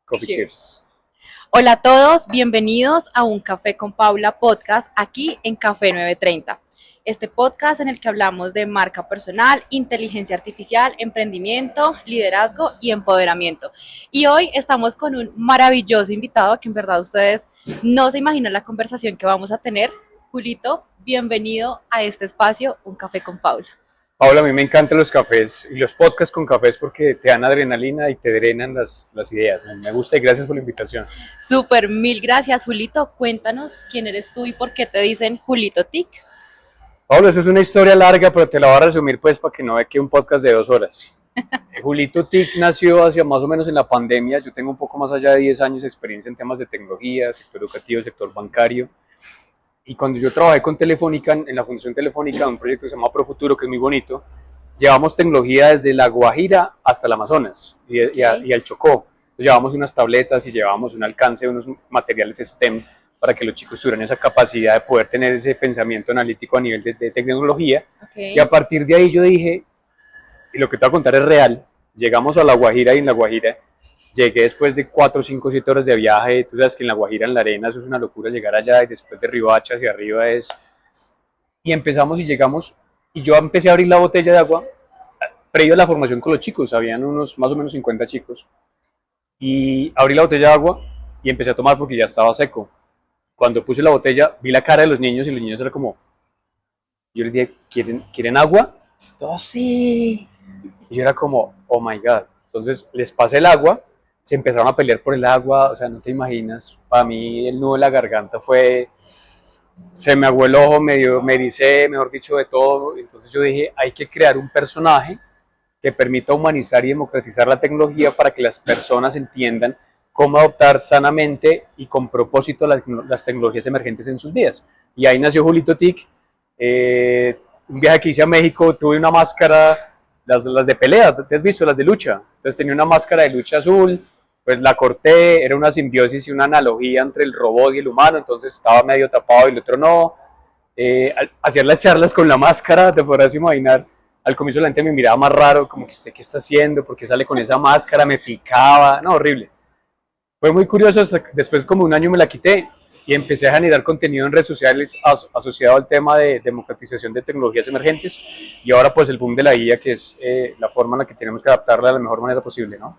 Coffee Cheers. Cheers. Hola a todos, bienvenidos a Un Café con Paula podcast aquí en Café 930. Este podcast en el que hablamos de marca personal, inteligencia artificial, emprendimiento, liderazgo y empoderamiento. Y hoy estamos con un maravilloso invitado que en verdad ustedes no se imaginan la conversación que vamos a tener. Julito, bienvenido a este espacio, Un Café con Paula. Paula, a mí me encantan los cafés y los podcasts con cafés porque te dan adrenalina y te drenan las ideas. Me gusta y gracias por la invitación. Súper, mil gracias, Julito. Cuéntanos quién eres tú y por qué te dicen Julito Tic. Paula, eso es una historia larga, pero te la voy a resumir pues para que no vea que un podcast de 2 horas. Julito TIC nació hacia más o menos en la pandemia. Yo tengo un poco más allá de 10 años de experiencia en temas de tecnología, sector educativo, sector bancario. Y cuando yo trabajé con Telefónica, en la Fundación Telefónica, un proyecto que se llama Profuturo, que es muy bonito, llevamos tecnología desde La Guajira hasta el Amazonas y al Chocó. Entonces, llevamos unas tabletas y llevamos un alcance de unos materiales STEM para que los chicos tuvieran esa capacidad de poder tener ese pensamiento analítico a nivel de tecnología. Y a partir de ahí yo dije, y lo que te voy a contar es real, llegamos a La Guajira y en La Guajira llegué después de 4, 5, 7 horas de viaje. Tú sabes que en La Guajira, en la arena, eso es una locura llegar allá y después de Riohacha hacia arriba es... Y empezamos y llegamos y yo empecé a abrir la botella de agua previo a la formación con los chicos, habían unos más o menos 50 chicos. Y abrí la botella de agua y empecé a tomar porque ya estaba seco. Cuando puse la botella, vi la cara de los niños y los niños eran como... Yo les dije, ¿quieren agua? Todos sí. Y yo era como, oh my God. Entonces les pasé el agua, se empezaron a pelear por el agua, o sea, no te imaginas, para mí el nudo en la garganta fue, se me aguó el ojo, me ericé, mejor dicho, de todo. Entonces yo dije, hay que crear un personaje que permita humanizar y democratizar la tecnología para que las personas entiendan cómo adoptar sanamente y con propósito las tecnologías emergentes en sus vidas. Y ahí nació Julito TIC. Un viaje que hice a México, tuve una máscara, las de pelea, ¿te has visto? Las de lucha. Entonces tenía una máscara de lucha azul, pues la corté, era una simbiosis y una analogía entre el robot y el humano, entonces estaba medio tapado y el otro no. Hacía las charlas con la máscara, te podrás imaginar. Al comienzo la gente me miraba más raro, como que usted qué está haciendo, por qué sale con esa máscara, me picaba, no, horrible. Fue muy curioso, después como un año me la quité y empecé a generar contenido en redes sociales asociado al tema de democratización de tecnologías emergentes y ahora pues el boom de la IA, que es la forma en la que tenemos que adaptarla de la mejor manera posible, ¿no?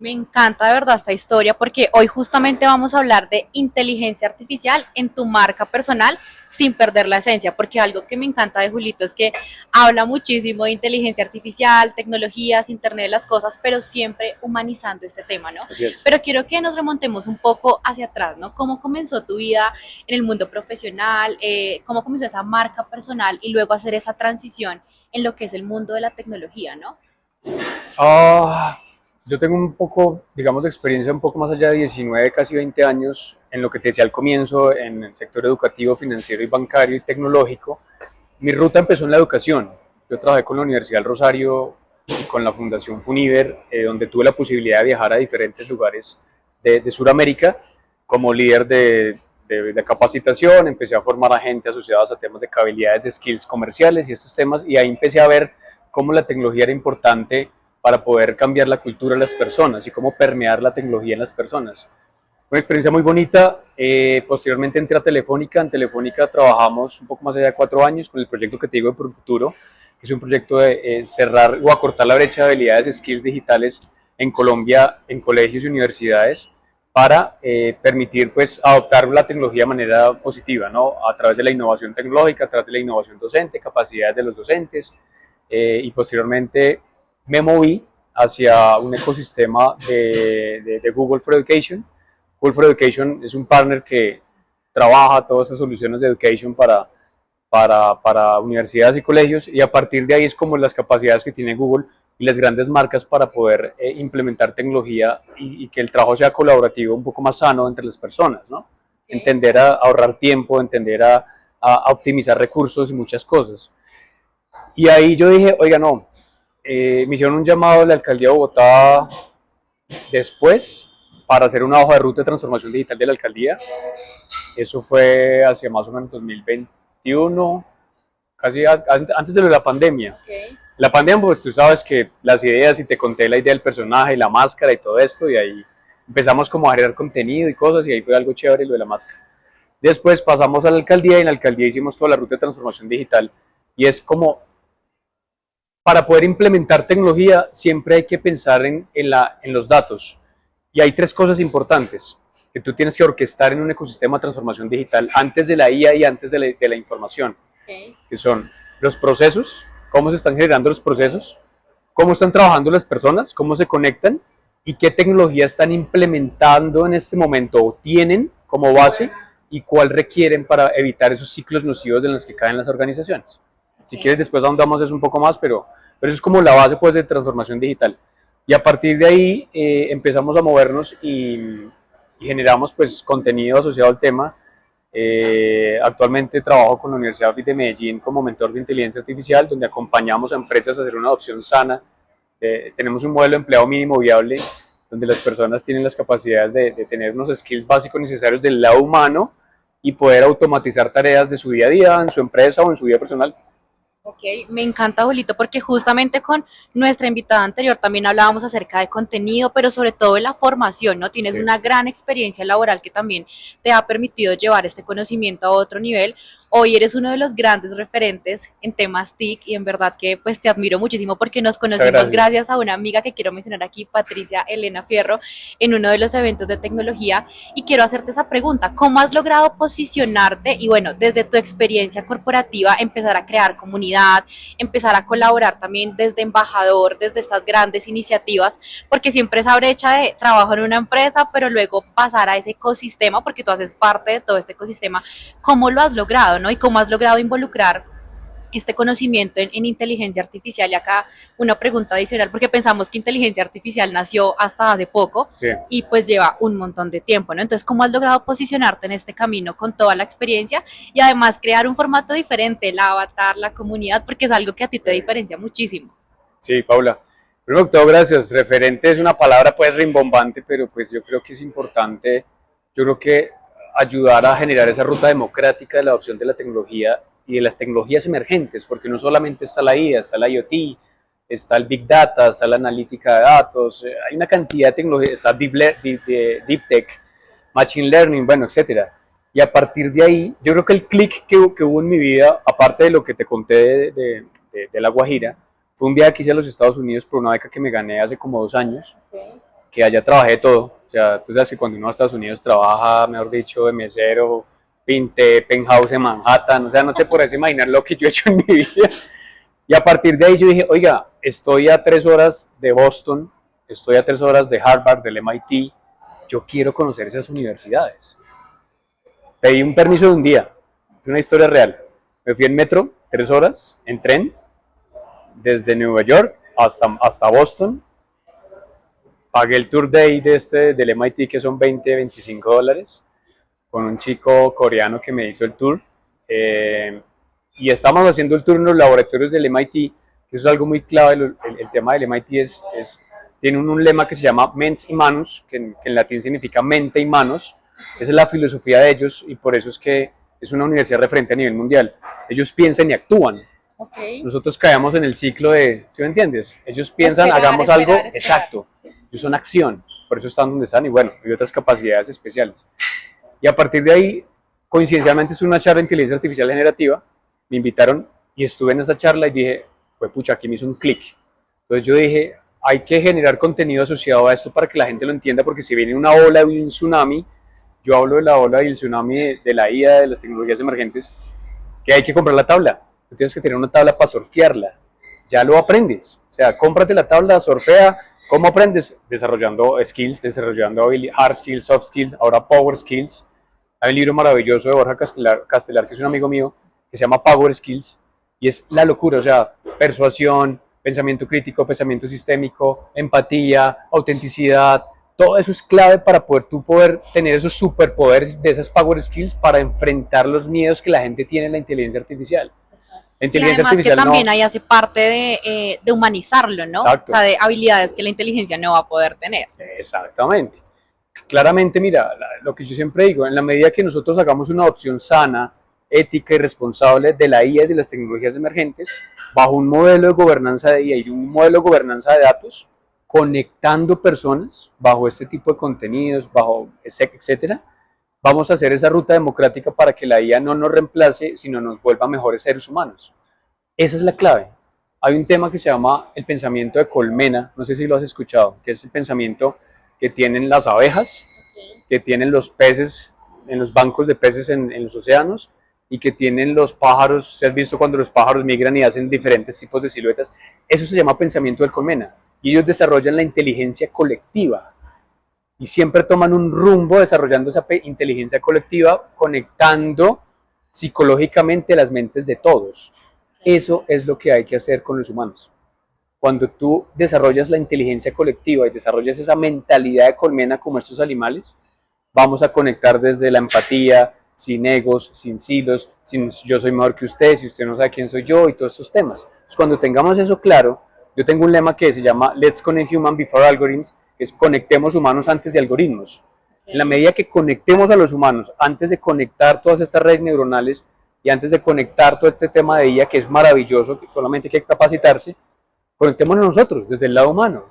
Me encanta de verdad esta historia porque hoy justamente vamos a hablar de inteligencia artificial en tu marca personal sin perder la esencia, porque algo que me encanta de Julito es que habla muchísimo de inteligencia artificial, tecnologías, Internet de las cosas, pero siempre humanizando este tema, ¿no? Así es. Pero quiero que nos remontemos un poco hacia atrás, ¿no? ¿Cómo comenzó tu vida en el mundo profesional? ¿Cómo comenzó esa marca personal y luego hacer esa transición en lo que es el mundo de la tecnología, ¿no? Ah, yo tengo un poco, digamos, de experiencia un poco más allá de 19, casi 20 años en lo que te decía al comienzo, en el sector educativo, financiero y bancario y tecnológico. Mi ruta empezó en la educación. Yo trabajé con la Universidad del Rosario y con la Fundación Funiver, donde tuve la posibilidad de viajar a diferentes lugares de Sudamérica como líder de capacitación. Empecé a formar a gente asociada a temas de habilidades, de skills comerciales y estos temas, y ahí empecé a ver cómo la tecnología era importante para poder cambiar la cultura de las personas y cómo permear la tecnología en las personas. Una experiencia muy bonita. Posteriormente entré a Telefónica. En Telefónica trabajamos un poco más allá de 4 años con el proyecto que te digo de Profuturo, que es un proyecto de cerrar o acortar la brecha de habilidades, skills digitales en Colombia, en colegios y universidades, para permitir pues adoptar la tecnología de manera positiva, ¿no? A través de la innovación tecnológica, a través de la innovación docente, capacidades de los docentes, y posteriormente me moví hacia un ecosistema de Google for Education. Google for Education es un partner que trabaja todas estas soluciones de education para universidades y colegios, y a partir de ahí es como las capacidades que tiene Google y las grandes marcas para poder implementar tecnología y que el trabajo sea colaborativo, un poco más sano entre las personas, ¿no? Entender a ahorrar tiempo, entender a optimizar recursos y muchas cosas. Y ahí yo dije, oiga, no, me hicieron un llamado de la alcaldía de Bogotá después para hacer una hoja de ruta de transformación digital de la alcaldía. Eso fue hacia más o menos 2021, casi antes de la pandemia. La pandemia, pues tú sabes que las ideas, y te conté la idea del personaje, la máscara y todo esto, y ahí empezamos como a generar contenido y cosas y ahí fue algo chévere lo de la máscara. Después pasamos a la alcaldía y en la alcaldía hicimos toda la ruta de transformación digital y es como para poder implementar tecnología siempre hay que pensar en los datos y hay tres cosas importantes que tú tienes que orquestar en un ecosistema de transformación digital antes de la IA y antes de la información, que son los procesos, cómo se están generando los procesos, cómo están trabajando las personas, cómo se conectan y qué tecnología están implementando en este momento o tienen como base y cuál requieren para evitar esos ciclos nocivos en los que caen las organizaciones. Si quieres después ahondamos eso un poco más, pero eso es como la base pues, de transformación digital. Y a partir de ahí empezamos a movernos y generamos pues, contenido asociado al tema. Actualmente trabajo con la Universidad FIT de Medellín como mentor de inteligencia artificial, donde acompañamos a empresas a hacer una adopción sana. Tenemos un modelo de empleo mínimo viable, donde las personas tienen las capacidades de tener unos skills básicos necesarios del lado humano y poder automatizar tareas de su día a día, en su empresa o en su vida personal. Ok, me encanta, Julito, porque justamente con nuestra invitada anterior también hablábamos acerca de contenido, pero sobre todo de la formación, ¿no? Tienes Sí. una gran experiencia laboral que también te ha permitido llevar este conocimiento a otro nivel. Hoy eres uno de los grandes referentes en temas TIC y en verdad que pues te admiro muchísimo porque nos conocimos gracias a una amiga que quiero mencionar aquí, Patricia Elena Fierro, en uno de los eventos de tecnología y quiero hacerte esa pregunta, ¿cómo has logrado posicionarte y bueno, desde tu experiencia corporativa empezar a crear comunidad, empezar a colaborar también desde embajador, desde estas grandes iniciativas, porque siempre esa brecha de trabajo en una empresa, pero luego pasar a ese ecosistema, porque tú haces parte de todo este ecosistema, ¿cómo lo has logrado, no? Y cómo has logrado involucrar este conocimiento en inteligencia artificial. Y acá una pregunta adicional, porque pensamos que inteligencia artificial nació hasta hace poco Sí. y pues lleva un montón de tiempo, ¿no? Entonces, ¿cómo has logrado posicionarte en este camino con toda la experiencia y además crear un formato diferente, el avatar, la comunidad, porque es algo que a ti te diferencia muchísimo? Sí, Paula. Primero que todo, gracias. Referente es una palabra pues rimbombante, pero pues yo creo que es importante, yo creo que ayudar a generar esa ruta democrática de la adopción de la tecnología y de las tecnologías emergentes, porque no solamente está la IA, está la IoT, está el Big Data, está la analítica de datos, hay una cantidad de tecnologías, está Deep Tech, Machine Learning, bueno, etcétera. Y a partir de ahí, yo creo que el clic que hubo en mi vida, aparte de lo que te conté de La Guajira, fue un viaje que hice a los Estados Unidos por una beca que me gané hace como 2 años, que allá trabajé de todo. O sea, tú sabes que cuando uno va a Estados Unidos trabaja, mejor dicho, de mesero, pinté penthouse en Manhattan, o sea, no te puedes imaginar lo que yo he hecho en mi vida. Y a partir de ahí yo dije, oiga, estoy a 3 horas de Boston, estoy a 3 horas de Harvard, del MIT, yo quiero conocer esas universidades. Pedí un permiso de un día, es una historia real. Me fui en metro, 3 horas, en tren, desde Nueva York hasta Boston. Pagué el tour day del MIT, que son $20-25, con un chico coreano que me hizo el tour. Y estamos haciendo el tour en los laboratorios del MIT, que eso es algo muy clave. El tema del MIT tiene un lema que se llama Mens y Manus, que en latín significa mente y manos. Esa es la filosofía de ellos y por eso es que es una universidad referente a nivel mundial. Ellos piensan y actúan. Okay. Nosotros caemos en el ciclo de, ¿sí me entiendes? Ellos piensan, esperar, hagamos esperar, algo, esperar. exacto. Ellos son acción, por eso están donde están y bueno, hay otras capacidades especiales. Y a partir de ahí, coincidencialmente, es una charla de inteligencia artificial generativa, me invitaron y estuve en esa charla y dije, pues pucha, aquí me hizo un clic. Entonces yo dije, hay que generar contenido asociado a esto para que la gente lo entienda, porque si viene una ola y un tsunami, yo hablo de la ola y el tsunami de la IA, de las tecnologías emergentes, que hay que comprar la tabla. Tú tienes que tener una tabla para surfearla. Ya lo aprendes. O sea, cómprate la tabla, surfea. ¿Cómo aprendes? Desarrollando skills, desarrollando hard skills, soft skills, ahora power skills. Hay un libro maravilloso de Borja Castelar, que es un amigo mío, que se llama Power Skills, y es la locura, o sea, persuasión, pensamiento crítico, pensamiento sistémico, empatía, autenticidad, todo eso es clave para poder tener esos superpoderes de esas Power Skills para enfrentar los miedos que la gente tiene en la inteligencia artificial. La inteligencia y además que también ahí hace parte de humanizarlo, ¿no? Exacto. O sea, de habilidades que la inteligencia no va a poder tener. Exactamente. Claramente, mira, lo que yo siempre digo, en la medida que nosotros hagamos una adopción sana, ética y responsable de la IA y de las tecnologías emergentes, bajo un modelo de gobernanza de IA y un modelo de gobernanza de datos, conectando personas bajo este tipo de contenidos, bajo etcétera, vamos a hacer esa ruta democrática para que la IA no nos reemplace, sino nos vuelva mejores seres humanos. Esa es la clave. Hay un tema que se llama el pensamiento de colmena, no sé si lo has escuchado, que es el pensamiento que tienen las abejas, que tienen los peces en los bancos de peces en los océanos y que tienen los pájaros. ¿Has visto cuando los pájaros migran y hacen diferentes tipos de siluetas? Eso se llama pensamiento del colmena y ellos desarrollan la inteligencia colectiva y siempre toman un rumbo desarrollando esa inteligencia colectiva, conectando psicológicamente las mentes de todos. Eso es lo que hay que hacer con los humanos. Cuando tú desarrollas la inteligencia colectiva y desarrollas esa mentalidad de colmena como estos animales, vamos a conectar desde la empatía, sin egos, sin silos, sin yo soy mejor que usted, si usted no sabe quién soy yo y todos estos temas. Entonces, cuando tengamos eso claro, yo tengo un lema que se llama Let's Connect Human Before Algorithms, que es conectemos humanos antes de algoritmos. En la medida que conectemos a los humanos, antes de conectar todas estas redes neuronales y antes de conectar todo este tema de IA, que es maravilloso, que solamente hay que capacitarse, conectémonos nosotros desde el lado humano.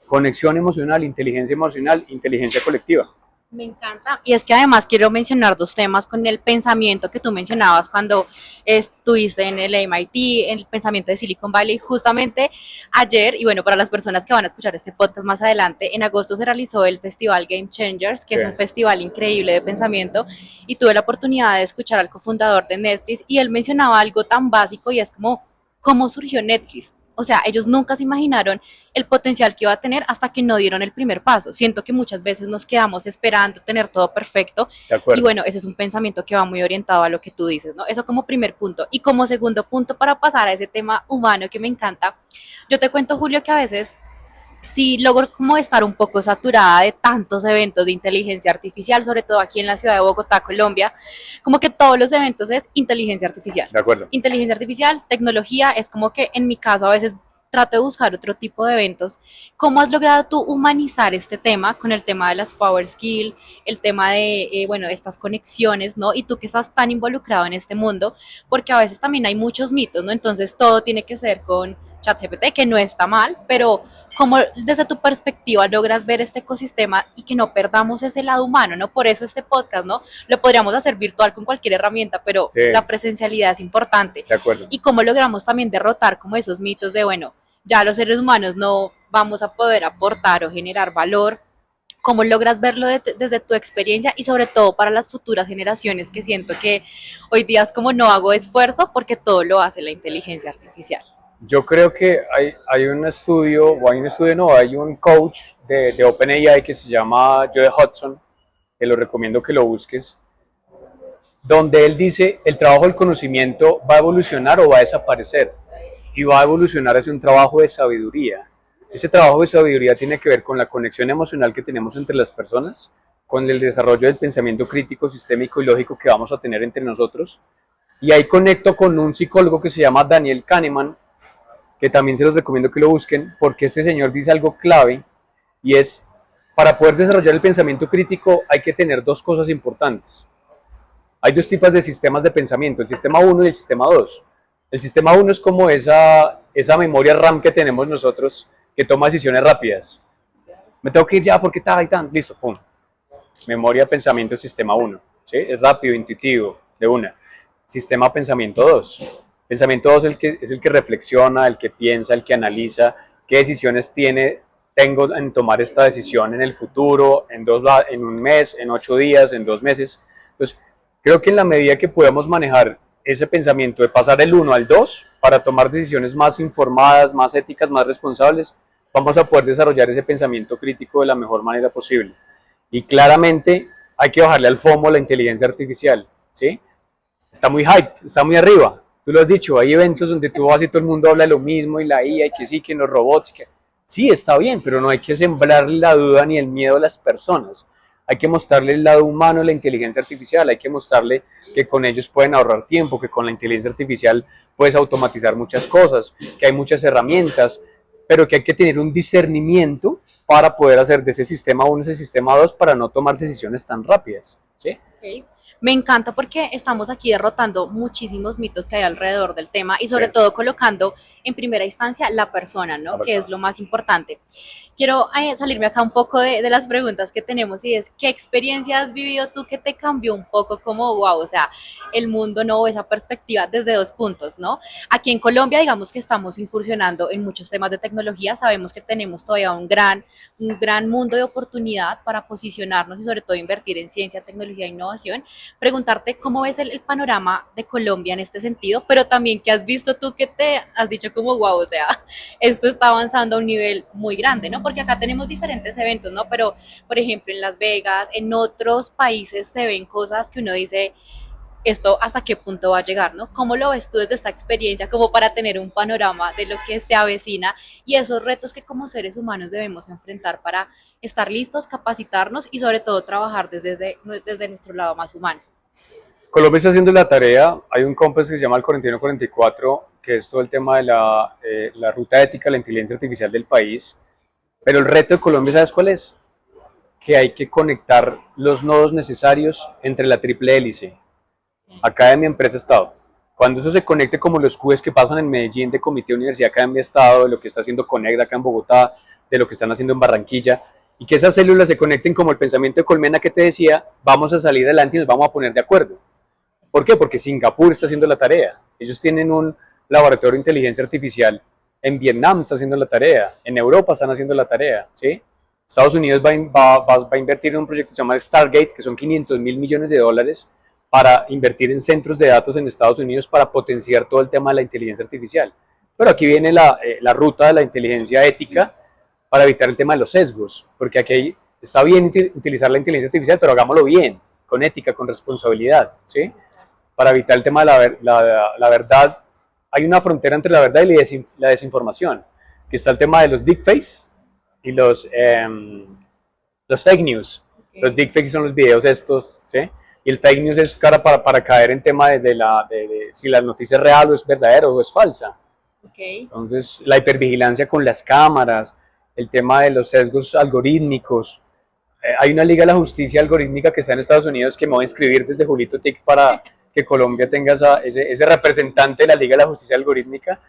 Conexión emocional, inteligencia colectiva. Me encanta. Y es que además quiero mencionar dos temas con el pensamiento que tú mencionabas cuando estuviste en el MIT, el pensamiento de Silicon Valley. Justamente ayer, y bueno, para las personas que van a escuchar este podcast más adelante, en agosto se realizó el festival Game Changers, que es un festival increíble de pensamiento, y tuve la oportunidad de escuchar al cofundador de Netflix y él mencionaba algo tan básico y es como, ¿cómo surgió Netflix? O sea, ellos nunca se imaginaron el potencial que iba a tener hasta que no dieron el primer paso. Siento que muchas veces nos quedamos esperando tener todo perfecto. Y bueno, ese es un pensamiento que va muy orientado a lo que tú dices, ¿no? Eso como primer punto. Y como segundo punto, para pasar a ese tema humano que me encanta, yo te cuento, Julio, que a veces sí logro como estar un poco saturada de tantos eventos de inteligencia artificial, sobre todo aquí en la ciudad de Bogotá, Colombia, como que todos los eventos es inteligencia artificial. De acuerdo. Inteligencia artificial, tecnología, es como que en mi caso a veces trato de buscar otro tipo de eventos. ¿Cómo has logrado tú humanizar este tema con el tema de las power skills, el tema de, bueno, estas conexiones, ¿no? Y tú que estás tan involucrado en este mundo, porque a veces también hay muchos mitos, ¿no? Entonces todo tiene que ser con ChatGPT, que no está mal, pero ¿cómo desde tu perspectiva logras ver este ecosistema y que no perdamos ese lado humano, ¿no? Por eso este podcast, ¿no? Lo podríamos hacer virtual con cualquier herramienta, pero sí, la presencialidad es importante. De acuerdo. Y cómo logramos también derrotar como esos mitos de, bueno, ya los seres humanos no vamos a poder aportar o generar valor. ¿Cómo logras verlo desde tu experiencia y sobre todo para las futuras generaciones, que siento que hoy día es como no hago esfuerzo porque todo lo hace la inteligencia artificial? Yo creo que hay un estudio, hay un coach de OpenAI que se llama Joe Hudson, te lo recomiendo que lo busques, donde él dice, el trabajo del conocimiento va a evolucionar o va a desaparecer, y va a evolucionar hacia un trabajo de sabiduría. Ese trabajo de sabiduría tiene que ver con la conexión emocional que tenemos entre las personas, con el desarrollo del pensamiento crítico, sistémico y lógico que vamos a tener entre nosotros, y ahí conecto con un psicólogo que se llama Daniel Kahneman, que también se los recomiendo que lo busquen, porque este señor dice algo clave, y es, para poder desarrollar el pensamiento crítico hay que tener dos cosas importantes. Hay dos tipos de sistemas de pensamiento, el sistema 1 y el sistema 2. El sistema 1 es como esa memoria RAM que tenemos nosotros, que toma decisiones rápidas. Me tengo que ir ya porque tal y tan, listo, pum. Memoria, pensamiento, sistema 1. ¿Sí? Es rápido, intuitivo, de una. Sistema pensamiento 2. Pensamiento 2 es el que reflexiona, el que piensa, el que analiza qué decisiones tengo en tomar esta decisión en el futuro, en un mes, en 8 días, en 2 meses. Entonces, creo que en la medida que podamos manejar ese pensamiento de pasar del 1 al 2 para tomar decisiones más informadas, más éticas, más responsables, vamos a poder desarrollar ese pensamiento crítico de la mejor manera posible. Y claramente hay que bajarle al FOMO la inteligencia artificial, ¿sí? Está muy hype, está muy arriba. Tú lo has dicho, hay eventos donde tú vas y todo el mundo habla de lo mismo y la IA y que sí, que los robots, que sí, está bien, pero no hay que sembrarle la duda ni el miedo a las personas. Hay que mostrarle el lado humano de la inteligencia artificial, hay que mostrarle que con ellos pueden ahorrar tiempo, que con la inteligencia artificial puedes automatizar muchas cosas, que hay muchas herramientas, pero que hay que tener un discernimiento para poder hacer de ese sistema 1 ese sistema 2 para no tomar decisiones tan rápidas, ¿sí? Okay. Me encanta porque estamos aquí derrotando muchísimos mitos que hay alrededor del tema y sobre Sí, todo colocando en primera instancia la persona, la ¿no? Que es persona. lo más importante. Quiero salirme acá un poco de las preguntas que tenemos y es, ¿qué experiencia has vivido tú que te cambió un poco como, wow, o sea, el mundo, no, esa perspectiva desde dos puntos, ¿no? Aquí en Colombia, digamos que estamos incursionando en muchos temas de tecnología, sabemos que tenemos todavía un gran mundo de oportunidad para posicionarnos y sobre todo invertir en ciencia, tecnología e innovación. Preguntarte cómo ves el panorama de Colombia en este sentido, pero también qué has visto tú que te has dicho como, wow, o sea, esto está avanzando a un nivel muy grande, ¿no? Porque acá tenemos diferentes eventos, ¿no? Pero, por ejemplo, en Las Vegas, en otros países se ven cosas que uno dice, esto hasta qué punto va a llegar, ¿no? ¿Cómo lo ves tú desde esta experiencia como para tener un panorama de lo que se avecina y esos retos que como seres humanos debemos enfrentar para estar listos, capacitarnos y sobre todo trabajar desde nuestro lado más humano? Colombia está haciendo la tarea, hay un compass que se llama el 4144, que es todo el tema de la ruta ética de la inteligencia artificial del país, pero el reto de Colombia, ¿sabes cuál es? Que hay que conectar los nodos necesarios entre la triple hélice, academia, empresa, Estado. Cuando eso se conecte como los cubes que pasan en Medellín de Comité Universidad Academia Estado, de lo que está haciendo Conecta acá en Bogotá, de lo que están haciendo en Barranquilla, y que esas células se conecten como el pensamiento de Colmena que te decía, vamos a salir adelante y nos vamos a poner de acuerdo. ¿Por qué? Porque Singapur está haciendo la tarea. Ellos tienen un laboratorio de inteligencia artificial. En Vietnam está haciendo la tarea. En Europa están haciendo la tarea. ¿Sí? Estados Unidos va a invertir en un proyecto que se llama Stargate, que son 500.000 millones de dólares para invertir en centros de datos en Estados Unidos para potenciar todo el tema de la inteligencia artificial. Pero aquí viene la ruta de la inteligencia ética para evitar el tema de los sesgos, porque aquí está bien utilizar la inteligencia artificial, pero hagámoslo bien, con ética, con responsabilidad, ¿sí? Para evitar el tema de la verdad. Hay una frontera entre la verdad y la desinformación, que está el tema de los deepfakes y los fake news. Okay. Los deepfakes son los videos estos, ¿sí? Y el fake news es para caer en tema de si la noticia es real o es verdadera o es falsa. Okay. Entonces, la hipervigilancia con las cámaras, el tema de los sesgos algorítmicos. Hay una Liga de la Justicia Algorítmica que está en Estados Unidos que me voy a inscribir desde Julito TIC para que Colombia tenga ese representante de la Liga de la Justicia Algorítmica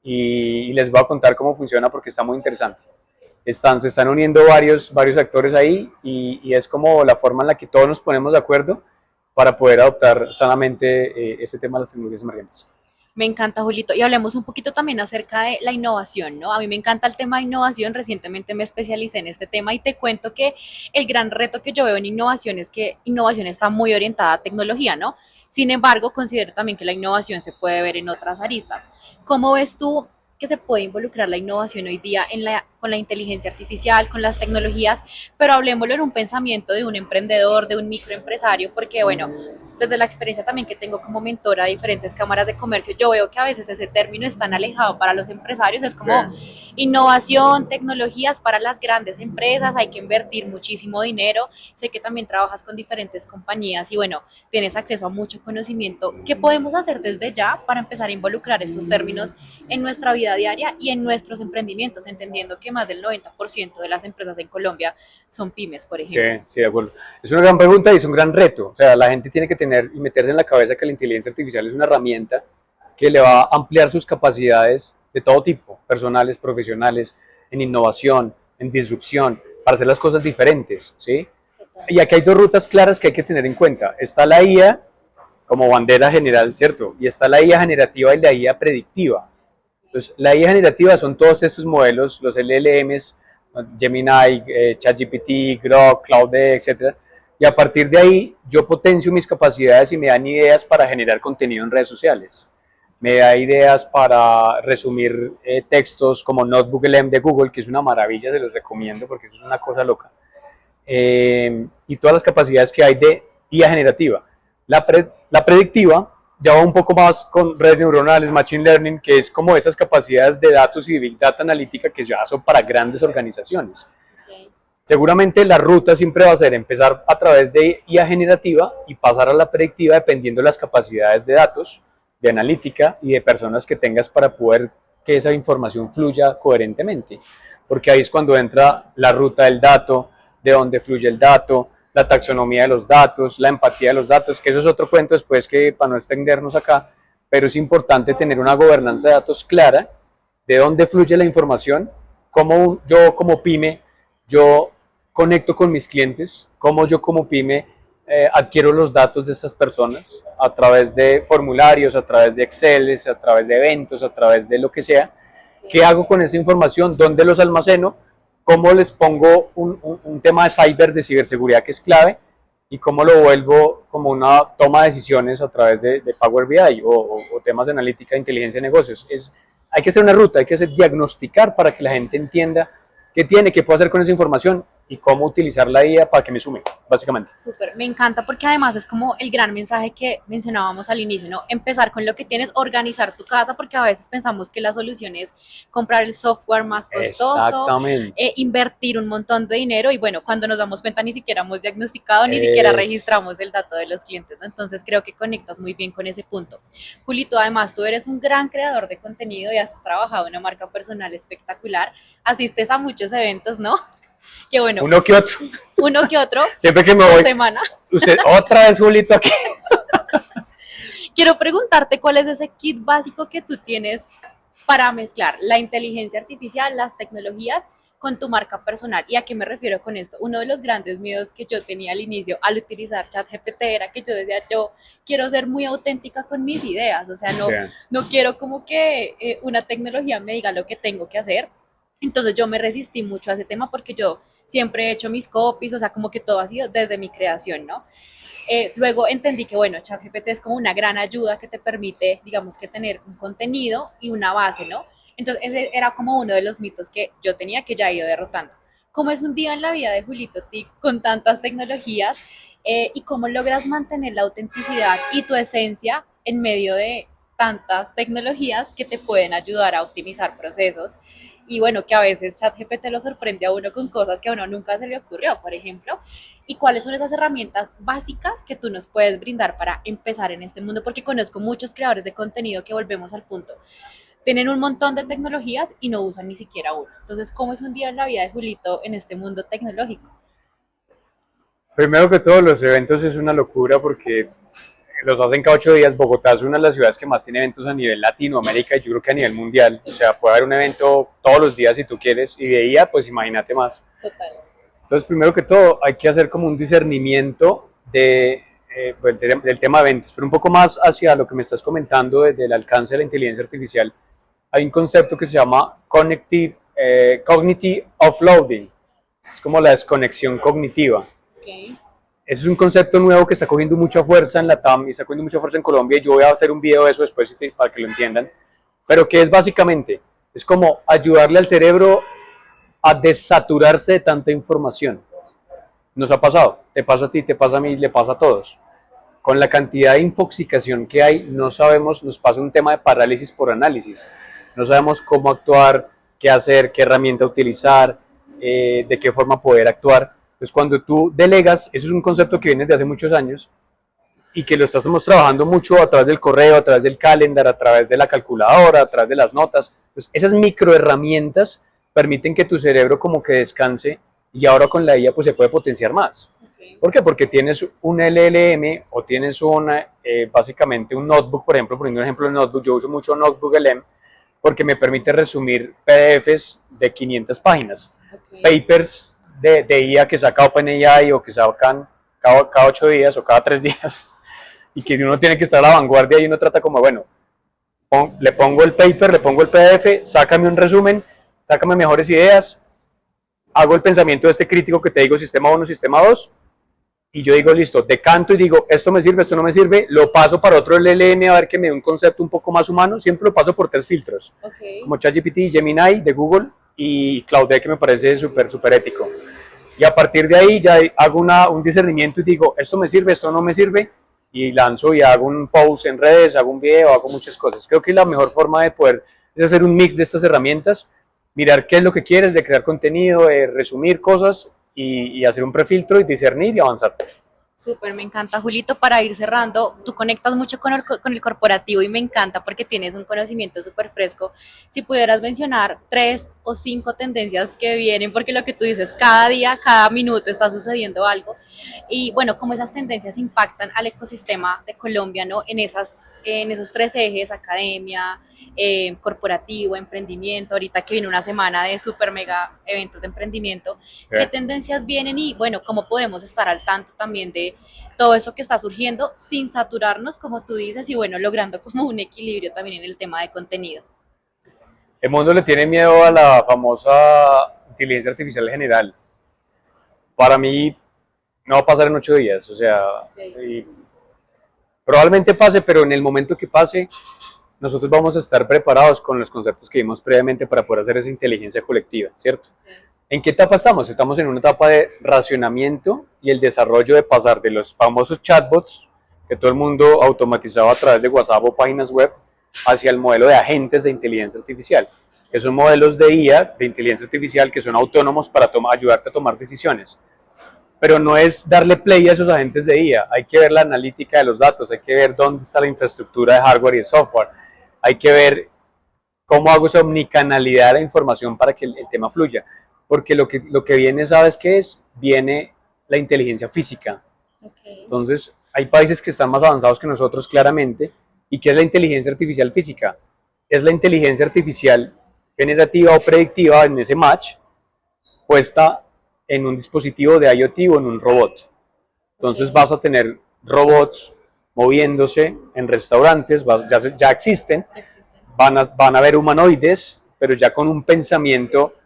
y les voy a contar cómo funciona porque está muy interesante. Se están uniendo varios actores ahí y es como la forma en la que todos nos ponemos de acuerdo para poder adoptar sanamente ese tema de las tecnologías emergentes. Me encanta, Julito. Y hablemos un poquito también acerca de la innovación, ¿no? A mí me encanta el tema de innovación. Recientemente me especialicé en este tema y te cuento que el gran reto que yo veo en innovación es que innovación está muy orientada a tecnología, ¿no? Sin embargo, considero también que la innovación se puede ver en otras aristas. ¿Cómo ves tú que se puede involucrar la innovación hoy día con la inteligencia artificial, con las tecnologías? Pero hablemoslo en un pensamiento de un emprendedor, de un microempresario, porque bueno, desde la experiencia también que tengo como mentora de diferentes cámaras de comercio, yo veo que a veces ese término es tan alejado para los empresarios, es como innovación, tecnologías para las grandes empresas, hay que invertir muchísimo dinero, sé que también trabajas con diferentes compañías y bueno, tienes acceso a mucho conocimiento. ¿Qué podemos hacer desde ya para empezar a involucrar estos términos en nuestra vida diaria y en nuestros emprendimientos, entendiendo que más del 90% de las empresas en Colombia son pymes, por ejemplo? Sí, sí, de acuerdo. Es una gran pregunta y es un gran reto. O sea, la gente tiene que tener y meterse en la cabeza que la inteligencia artificial es una herramienta que le va a ampliar sus capacidades de todo tipo, personales, profesionales, en innovación, en disrupción, para hacer las cosas diferentes, ¿sí? Y aquí hay dos rutas claras que hay que tener en cuenta. Está la IA como bandera general, ¿cierto? Y está la IA generativa y la IA predictiva. Entonces, la IA generativa son todos estos modelos, los LLMs, Gemini, ChatGPT, Grok, Cloud, etc. Y a partir de ahí, yo potencio mis capacidades y me dan ideas para generar contenido en redes sociales. Me da ideas para resumir textos como NotebookLM de Google, que es una maravilla, se los recomiendo porque eso es una cosa loca. Y todas las capacidades que hay de IA generativa. La predictiva ya va un poco más con redes neuronales, machine learning, que es como esas capacidades de datos y de big data analítica que ya son para grandes organizaciones. Okay. Seguramente la ruta siempre va a ser empezar a través de IA generativa y pasar a la predictiva dependiendo de las capacidades de datos, de analítica y de personas que tengas para poder que esa información fluya coherentemente. Porque ahí es cuando entra la ruta del dato, de dónde fluye el dato, la taxonomía de los datos, la empatía de los datos, que eso es otro cuento después que para no extendernos acá, pero es importante tener una gobernanza de datos clara, de dónde fluye la información, cómo yo como pyme, yo conecto con mis clientes, cómo yo como pyme adquiero los datos de estas personas a través de formularios, a través de Excel, a través de eventos, a través de lo que sea. ¿Qué hago con esa información? ¿Dónde los almaceno? ¿Cómo les pongo un tema de cyber, de ciberseguridad que es clave? ¿Y cómo lo vuelvo como una toma de decisiones a través de Power BI o temas de analítica de inteligencia de negocios? Hay que hacer una ruta, hay que diagnosticar para que la gente entienda qué tiene, qué puede hacer con esa información y cómo utilizar la IA para que me sume, básicamente. Súper, me encanta porque además es como el gran mensaje que mencionábamos al inicio, ¿no? Empezar con lo que tienes, organizar tu casa, porque a veces pensamos que la solución es comprar el software más costoso, invertir un montón de dinero y bueno, cuando nos damos cuenta ni siquiera hemos diagnosticado, ni siquiera registramos el dato de los clientes, ¿no? Entonces creo que conectas muy bien con ese punto. Julito, además tú eres un gran creador de contenido y has trabajado en una marca personal espectacular, asistes a muchos eventos, ¿no? Que bueno. Uno que otro. Uno que otro. Siempre que me voy. Semana. Usted, otra vez, Julito, aquí. Quiero preguntarte cuál es ese kit básico que tú tienes para mezclar la inteligencia artificial, las tecnologías con tu marca personal. ¿Y a qué me refiero con esto? Uno de los grandes miedos que yo tenía al inicio al utilizar ChatGPT era que yo decía, yo quiero ser muy auténtica con mis ideas, o sea, no quiero como que una tecnología me diga lo que tengo que hacer. Entonces yo me resistí mucho a ese tema porque yo siempre he hecho mis copies, o sea, como que todo ha sido desde mi creación, ¿no? Luego entendí que, bueno, ChatGPT es como una gran ayuda que te permite, digamos, que tener un contenido y una base, ¿no? Entonces ese era como uno de los mitos que yo tenía que ya he ido derrotando. ¿Cómo es un día en la vida de Julito TIC con tantas tecnologías y cómo logras mantener la autenticidad y tu esencia en medio de tantas tecnologías que te pueden ayudar a optimizar procesos? Y bueno, que a veces ChatGPT lo sorprende a uno con cosas que a uno nunca se le ocurrió, por ejemplo. ¿Y cuáles son esas herramientas básicas que tú nos puedes brindar para empezar en este mundo? Porque conozco muchos creadores de contenido que volvemos al punto. Tienen un montón de tecnologías y no usan ni siquiera una. Entonces, ¿cómo es un día en la vida de Julito en este mundo tecnológico? Primero que todo, los eventos es una locura porque los hacen cada 8 días. Bogotá es una de las ciudades que más tiene eventos a nivel Latinoamérica y yo creo que a nivel mundial. O sea, puede haber un evento todos los días si tú quieres y de IA, pues imagínate más. Total. Entonces, primero que todo, hay que hacer como un discernimiento del tema de eventos, pero un poco más hacia lo que me estás comentando del alcance de la inteligencia artificial. Hay un concepto que se llama Cognitive Offloading. Es como la desconexión cognitiva. Okay. Ese es un concepto nuevo que está cogiendo mucha fuerza en la TAM y está cogiendo mucha fuerza en Colombia. Y yo voy a hacer un video de eso después para que lo entiendan. Pero que es básicamente, es como ayudarle al cerebro a desaturarse de tanta información. Nos ha pasado, te pasa a ti, te pasa a mí, le pasa a todos. Con la cantidad de infoxicación que hay, no sabemos, nos pasa un tema de parálisis por análisis. No sabemos cómo actuar, qué hacer, qué herramienta utilizar, de qué forma poder actuar. Entonces, cuando tú delegas, eso es un concepto que viene desde hace muchos años y que lo estamos trabajando mucho a través del correo, a través del calendar, a través de la calculadora, a través de las notas. Entonces, esas microherramientas permiten que tu cerebro como que descanse y ahora con la IA pues se puede potenciar más. Okay. ¿Por qué? Porque tienes un LLM o tienes básicamente un notebook, por ejemplo, poniendo un ejemplo de notebook, yo uso mucho Notebook LM porque me permite resumir PDFs de 500 páginas, papers de IA que saca OpenAI o que sacan cada 8 días o cada 3 días y que uno tiene que estar a la vanguardia y uno trata como, bueno, le pongo el paper, le pongo el PDF, sácame un resumen, sácame mejores ideas, hago el pensamiento de este crítico que te digo sistema 1, sistema 2 y yo digo listo, decanto y digo esto me sirve, esto no me sirve, lo paso para otro LLM a ver que me dé un concepto un poco más humano, siempre lo paso por 3 filtros, como ChatGPT, Gemini de Google y Claude que me parece súper ético y a partir de ahí ya hago un discernimiento y digo esto me sirve, esto no me sirve y lanzo y hago un post en redes, hago un video, hago muchas cosas. Creo que la mejor forma de poder es hacer un mix de estas herramientas, mirar qué es lo que quieres, de crear contenido, de resumir cosas y hacer un prefiltro y discernir y avanzar. Súper, me encanta, Julito. Para ir cerrando, tú conectas mucho con el corporativo y me encanta porque tienes un conocimiento súper fresco. Si pudieras mencionar 3 o 5 tendencias que vienen, porque lo que tú dices, cada día, cada minuto está sucediendo algo. Y bueno, cómo esas tendencias impactan al ecosistema de Colombia, ¿no? En esos tres ejes, academia, corporativo, emprendimiento, ahorita que viene una semana de super mega eventos de emprendimiento, Sí. ¿qué tendencias vienen y bueno, cómo podemos estar al tanto también de todo eso que está surgiendo sin saturarnos, como tú dices, y bueno, logrando como un equilibrio también en el tema de contenido? El mundo le tiene miedo a la famosa inteligencia artificial general. Para mí no va a pasar en 8 días, o sea, Okay. y probablemente pase, pero en el momento que pase, nosotros vamos a estar preparados con los conceptos que vimos previamente para poder hacer esa inteligencia colectiva, ¿cierto? ¿En qué etapa estamos? Estamos en una etapa de racionamiento y el desarrollo de pasar de los famosos chatbots que todo el mundo automatizaba a través de WhatsApp o páginas web hacia el modelo de agentes de inteligencia artificial, que son modelos de IA, de inteligencia artificial, que son autónomos para ayudarte a tomar decisiones. Pero no es darle play a esos agentes de IA, hay que ver la analítica de los datos, hay que ver dónde está la infraestructura de hardware y de software, hay que ver cómo hago esa omnicanalidad de la información para que el tema fluya. Porque lo que viene, ¿sabes qué es? Viene la inteligencia física. Okay. Entonces, hay países que están más avanzados que nosotros claramente. ¿Y qué es la inteligencia artificial física? Es la inteligencia artificial generativa o predictiva en ese match puesta en un dispositivo de IoT o en un robot. Entonces Okay. vas a tener robots moviéndose en restaurantes, ya existen, Existen. van a haber humanoides, pero ya con un pensamiento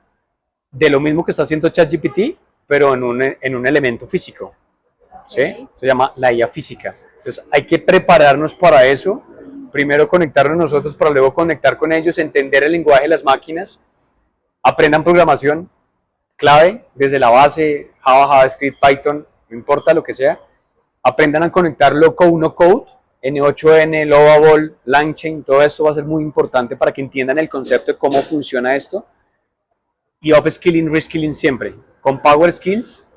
de lo mismo que está haciendo ChatGPT, pero en un elemento físico. ¿Sí? Okay. Se llama la IA física. Entonces hay que prepararnos para eso. Primero conectarnos nosotros para luego conectar con ellos, entender el lenguaje de las máquinas, aprendan programación, clave, desde la base, Java, JavaScript, Python, no importa lo que sea. Aprendan a conectar low-code, no-code, N8N, Lovable, LangChain, todo esto va a ser muy importante para que entiendan el concepto de cómo funciona esto. Y upskilling, reskilling siempre, con Power Skills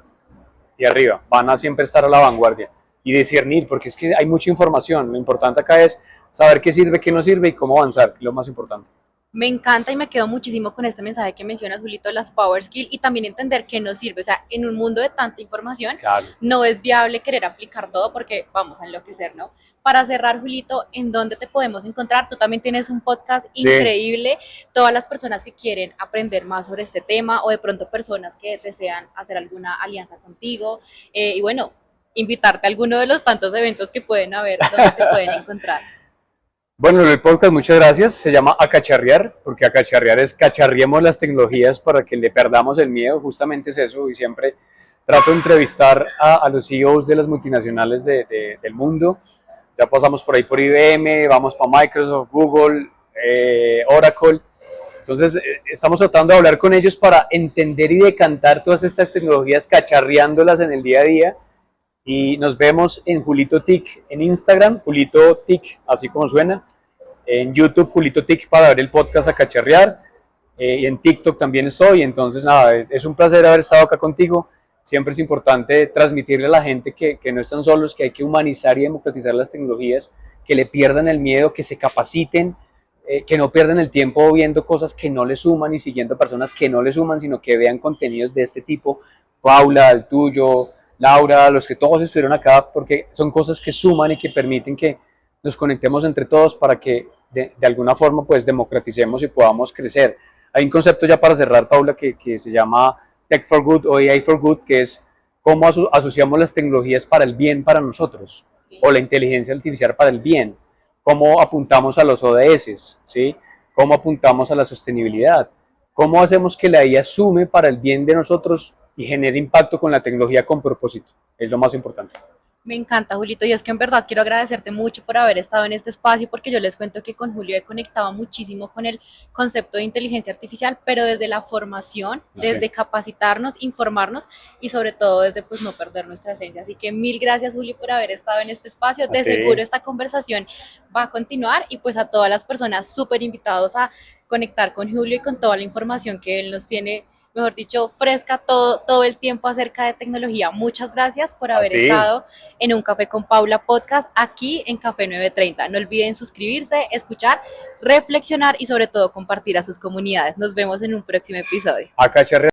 y arriba, van a siempre estar a la vanguardia y discernir, porque es que hay mucha información, lo importante acá es saber qué sirve, qué no sirve y cómo avanzar, que es lo más importante. Me encanta y me quedo muchísimo con este mensaje que mencionas, Julito, las Power Skill y también entender que nos sirve. O sea, en un mundo de tanta información, Claro. no es viable querer aplicar todo porque vamos a enloquecer, ¿no? Para cerrar, Julito, ¿en dónde te podemos encontrar? Tú también tienes un podcast Sí. increíble. Todas las personas que quieren aprender más sobre este tema o de pronto personas que desean hacer alguna alianza contigo. Y bueno, invitarte a alguno de los tantos eventos que pueden haber, donde te pueden encontrar. Bueno, el podcast, muchas gracias, se llama Acacharrear, porque acacharrear es cacharriemos las tecnologías para que le perdamos el miedo, justamente es eso, y siempre trato de entrevistar a los CEOs de las multinacionales del mundo. Ya pasamos por ahí por IBM, vamos para Microsoft, Google, Oracle. Entonces, estamos tratando de hablar con ellos para entender y decantar todas estas tecnologías, cacharreándolas en el día a día. Y nos vemos en Julito TIC en Instagram, Julito TIC, así como suena. En YouTube, Julito TIC para ver el podcast a cacharrear. Y en TikTok también estoy. Entonces, nada, es un placer haber estado acá contigo. Siempre es importante transmitirle a la gente que no están solos, que hay que humanizar y democratizar las tecnologías, que le pierdan el miedo, que se capaciten, que no pierdan el tiempo viendo cosas que no les suman y siguiendo personas que no les suman, sino que vean contenidos de este tipo. Paula, el tuyo, Laura, los que todos estuvieron acá, porque son cosas que suman y que permiten que nos conectemos entre todos para que de alguna forma pues democraticemos y podamos crecer. Hay un concepto ya para cerrar, Paula, que se llama Tech for Good o AI for Good, que es cómo asociamos las tecnologías para el bien para nosotros, o la inteligencia artificial para el bien, cómo apuntamos a los ODS, ¿sí? Cómo apuntamos a la sostenibilidad, cómo hacemos que la IA sume para el bien de nosotros y genere impacto con la tecnología con propósito, es lo más importante. Me encanta, Julito, y es que en verdad quiero agradecerte mucho por haber estado en este espacio, porque yo les cuento que con Julio he conectado muchísimo con el concepto de inteligencia artificial, pero desde la formación, desde capacitarnos, informarnos y sobre todo desde pues no perder nuestra esencia. Así que mil gracias, Julio, por haber estado en este espacio. De seguro esta conversación va a continuar y pues a todas las personas súper invitados a conectar con Julio y con toda la información que él nos tiene, mejor dicho, fresca todo el tiempo acerca de tecnología. Muchas gracias por haber estado en Un Café con Paula podcast aquí en Café 930. No olviden suscribirse, escuchar, reflexionar y sobre todo compartir a sus comunidades. Nos vemos en un próximo episodio.